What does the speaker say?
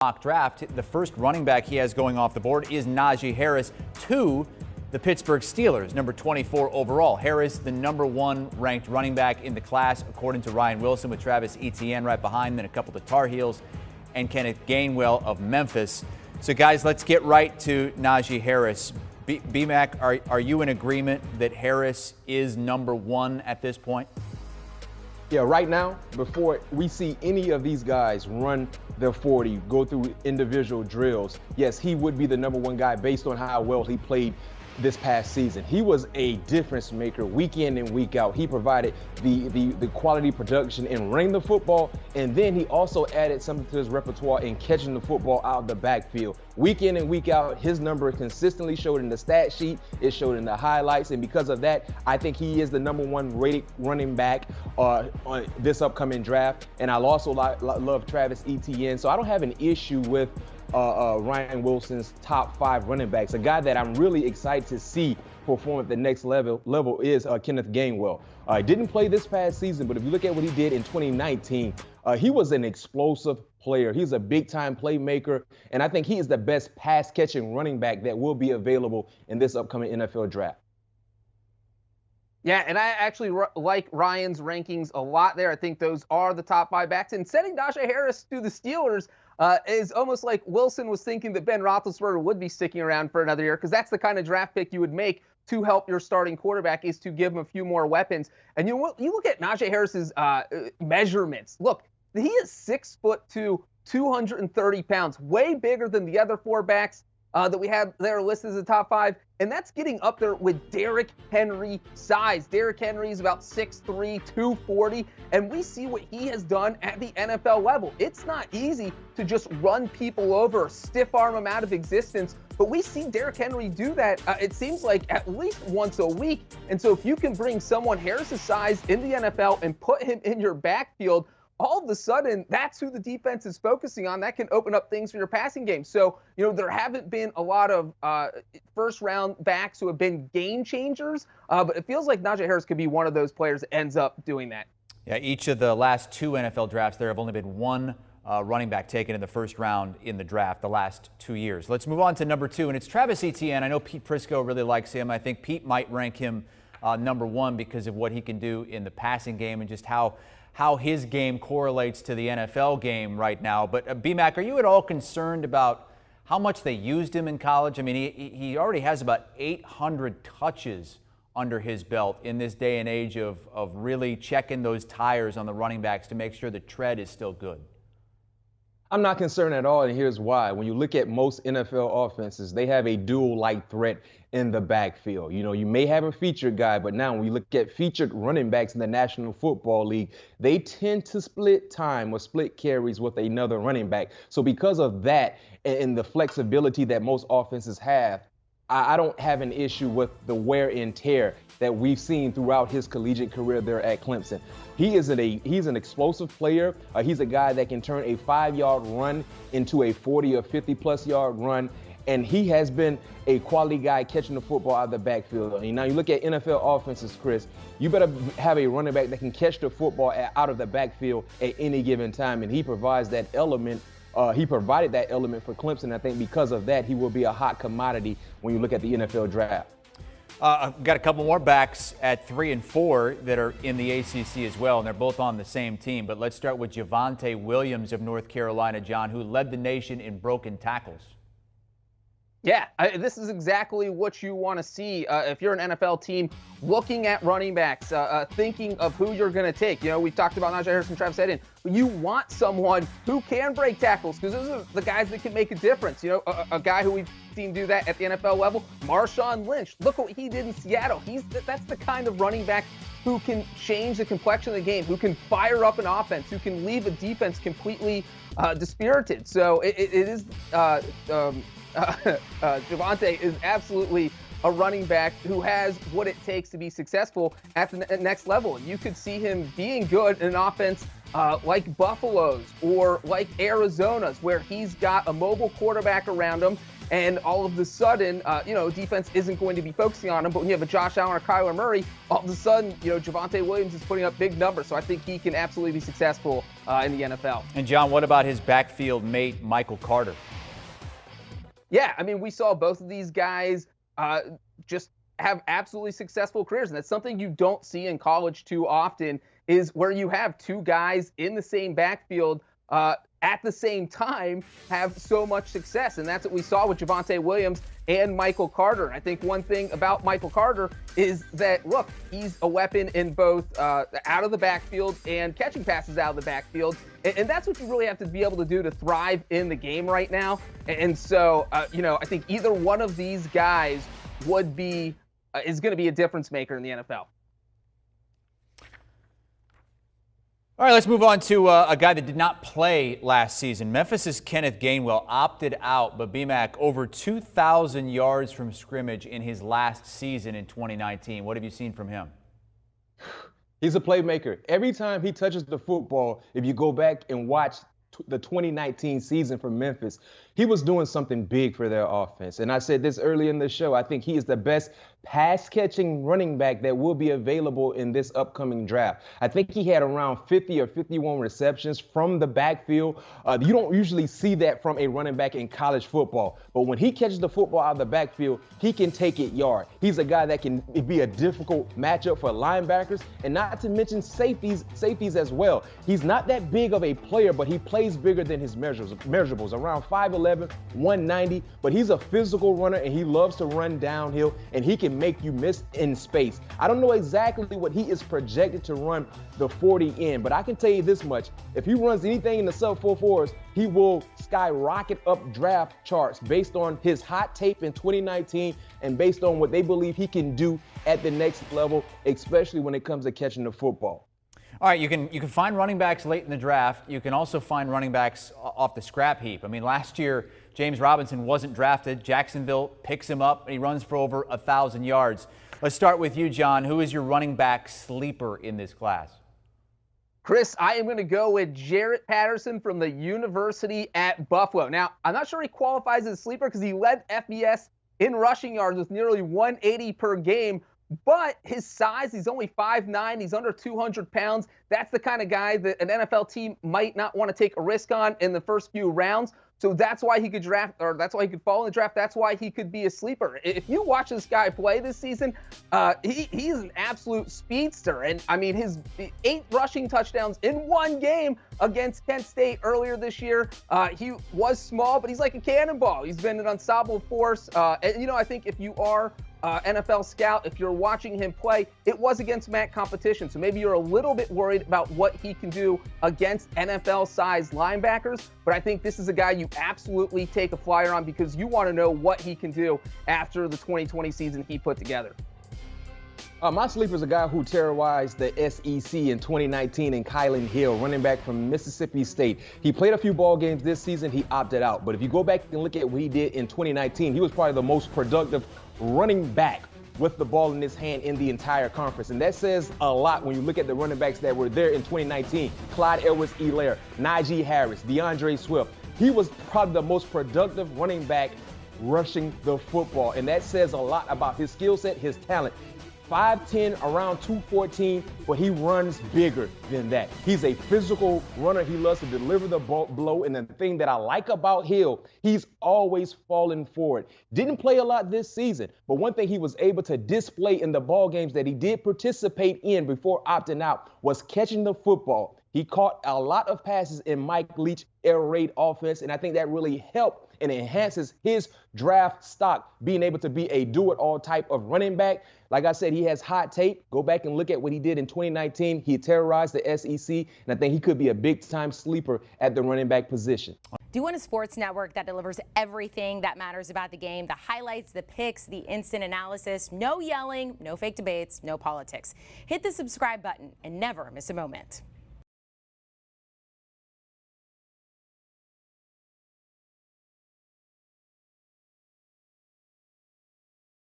mock draft. The first running back he has going off the board is Najee Harris to the Pittsburgh Steelers, number 24 overall. Harris, the number 1 ranked running back in the class, according to Ryan Wilson, with Travis Etienne right behind, then a couple of Tar Heels, and Kenneth Gainwell of Memphis. So, guys, let's get right to Najee Harris. B-Mac, are you in agreement that Harris is number 1 at this point? Yeah, right now, before we see any of these guys run their 40, go through individual drills, yes, he would be the number 1 guy based on how well he played this past season. He was a difference maker week in and week out. He provided the quality production in running the football, and then he also added something to his repertoire in catching the football out of the backfield. Week in and week out, his number consistently showed in the stat sheet, it showed in the highlights, and because of that, I think he is the number 1 rated running back on this upcoming draft. And I also love Travis Etienne, so I don't have an issue with Ryan Wilson's top 5 running backs. A guy that I'm really excited to see perform at the next level is Kenneth Gainwell. Didn't play this past season, but if you look at what he did in 2019, he was an explosive player. He's a big-time playmaker, and I think he is the best pass-catching running back that will be available in this upcoming NFL draft. Yeah, and I actually like Ryan's rankings a lot there. I think those are the top 5 backs. And sending Najee Harris to the Steelers is almost like Wilson was thinking that Ben Roethlisberger would be sticking around for another year, because that's the kind of draft pick you would make to help your starting quarterback, is to give him a few more weapons. And you look at Najee Harris's measurements. Look, he is 6'2", 230 pounds, way bigger than the other 4 backs that we have there listed as the top 5, and that's getting up there with Derrick Henry size. Derrick Henry is about 6'3", 240, and we see what he has done at the NFL level. It's not easy to just run people over, stiff arm them out of existence, but we see Derrick Henry do that, it seems like, at least once a week. And so if you can bring someone Harris's size in the NFL and put him in your backfield, all of a sudden, that's who the defense is focusing on. That can open up things for your passing game. So, there haven't been a lot of first-round backs who have been game changers, but it feels like Najee Harris could be one of those players that ends up doing that. Yeah, each of the last 2 NFL drafts, there have only been 1 running back taken in the first round in the draft the last 2 years. Let's move on to number 2, and it's Travis Etienne. I know Pete Prisco really likes him. I think Pete might rank him number 1 because of what he can do in the passing game and just how his game correlates to the NFL game right now. But B-Mac, are you at all concerned about how much they used him in college? I mean, he already has about 800 touches under his belt in this day and age of really checking those tires on the running backs to make sure the tread is still good. I'm not concerned at all, and here's why. When you look at most NFL offenses, they have a dual-like threat in the backfield. You may have a featured guy, but now when you look at featured running backs in the National Football League, they tend to split time or split carries with another running back. So because of that and the flexibility that most offenses have, I don't have an issue with the wear and tear that we've seen throughout his collegiate career there at Clemson. He's an explosive player. He's a guy that can turn a 5-yard run into a 40 or 50-plus yard run. And he has been a quality guy catching the football out of the backfield. And now you look at NFL offenses, Chris, you better have a running back that can catch the football out of the backfield at any given time. And he provides that element. He provided that element for Clemson. I think because of that, he will be a hot commodity when you look at the NFL draft. I've got a couple more backs at 3 and 4 that are in the ACC as well, and they're both on the same team. But let's start with Javonte Williams of North Carolina, John, who led the nation in broken tackles. Yeah, this is exactly what you want to see if you're an NFL team looking at running backs, thinking of who you're going to take. We've talked about Najee Harris and Travis Etienne, but you want someone who can break tackles, because those are the guys that can make a difference. A guy who we've seen do that at the NFL level, Marshawn Lynch. Look what he did in Seattle. That's the kind of running back who can change the complexion of the game, who can fire up an offense, who can leave a defense completely dispirited. So it is Javonte is absolutely a running back who has what it takes to be successful at the next level. You could see him being good in an offense like Buffalo's or like Arizona's, where he's got a mobile quarterback around him, and all of a sudden, defense isn't going to be focusing on him. But when you have a Josh Allen or Kyler Murray, all of a sudden, Javonte Williams is putting up big numbers. So I think he can absolutely be successful in the NFL. And John, what about his backfield mate, Michael Carter? Yeah, I mean, we saw both of these guys just have absolutely successful careers. And that's something you don't see in college too often, is where you have two guys in the same backfield at the same time have so much success. And that's what we saw with Javonte Williams and Michael Carter. I think one thing about Michael Carter is that, look, he's a weapon in both out of the backfield and catching passes out of the backfield. And that's what you really have to be able to do to thrive in the game right now. And so, I think either one of these guys would be is going to be a difference maker in the NFL. All right, let's move on to a guy that did not play last season. Memphis's Kenneth Gainwell opted out, but BMAC over 2,000 yards from scrimmage in his last season in 2019. What have you seen from him? He's a playmaker. Every time he touches the football, if you go back and watch the 2019 season for Memphis, he was doing something big for their offense. And I said this early in the show, I think he is the best pass-catching running back that will be available in this upcoming draft. I think he had around 50 or 51 receptions from the backfield. You don't usually see that from a running back in college football. But when he catches the football out of the backfield, he can take it yard. He's a guy that can be a difficult matchup for linebackers, and not to mention safeties as well. He's not that big of a player, but he plays bigger than his measurables, around 5'11", 190. But he's a physical runner, and he loves to run downhill, and he can make you miss in space. I don't know exactly what he is projected to run the 40 in, but I can tell you this much. If he runs anything in the sub 4.4s, he will skyrocket up draft charts based on his hot tape in 2019 and based on what they believe he can do at the next level, especially when it comes to catching the football. All right, you can find running backs late in the draft. You can also find running backs off the scrap heap. I mean, last year, James Robinson wasn't drafted. Jacksonville picks him up, and he runs for over 1,000 yards. Let's start with you, John. Who is your running back sleeper in this class? Chris, I am going to go with Jarrett Patterson from the University at Buffalo. Now, I'm not sure he qualifies as a sleeper because he led FBS in rushing yards with nearly 180 per game. But his size, he's only 5'9", he's under 200 pounds. That's the kind of guy that an NFL team might not want to take a risk on in the first few rounds. So that's why he could that's why he could fall in the draft. That's why he could be a sleeper. If you watch this guy play this season, he's an absolute speedster. And I mean, his 8 rushing touchdowns in one game against Kent State earlier this year. He was small, but he's like a cannonball. He's been an unstoppable force. And I think if you are NFL scout, if you're watching him play, it was against MAC competition. So maybe you're a little bit worried about what he can do against NFL-sized linebackers. But I think this is a guy you absolutely take a flyer on because you want to know what he can do after the 2020 season he put together. My sleeper is a guy who terrorized the SEC in 2019 in Kylan Hill, running back from Mississippi State. He played a few ball games this season. He opted out. But if you go back and look at what he did in 2019, he was probably the most productive running back with the ball in his hand in the entire conference. And that says a lot when you look at the running backs that were there in 2019. Clyde Edwards-Helaire, Najee Harris, DeAndre Swift. He was probably the most productive running back rushing the football. And that says a lot about his skill set, his talent. 5'10", around 214, but he runs bigger than that. He's a physical runner. He loves to deliver the blow. And the thing that I like about Hill, he's always falling forward. Didn't play a lot this season, but one thing he was able to display in the ball games that he did participate in before opting out was catching the football. He caught a lot of passes in Mike Leach air raid offense, and I think that really helped and enhances his draft stock, being able to be a do-it-all type of running back. Like I said, he has hot tape. Go back and look at what he did in 2019. He terrorized the SEC, and I think he could be a big-time sleeper at the running back position. Do you want a sports network that delivers everything that matters about the game? The highlights, the picks, the instant analysis, no yelling, no fake debates, no politics. Hit the subscribe button and never miss a moment.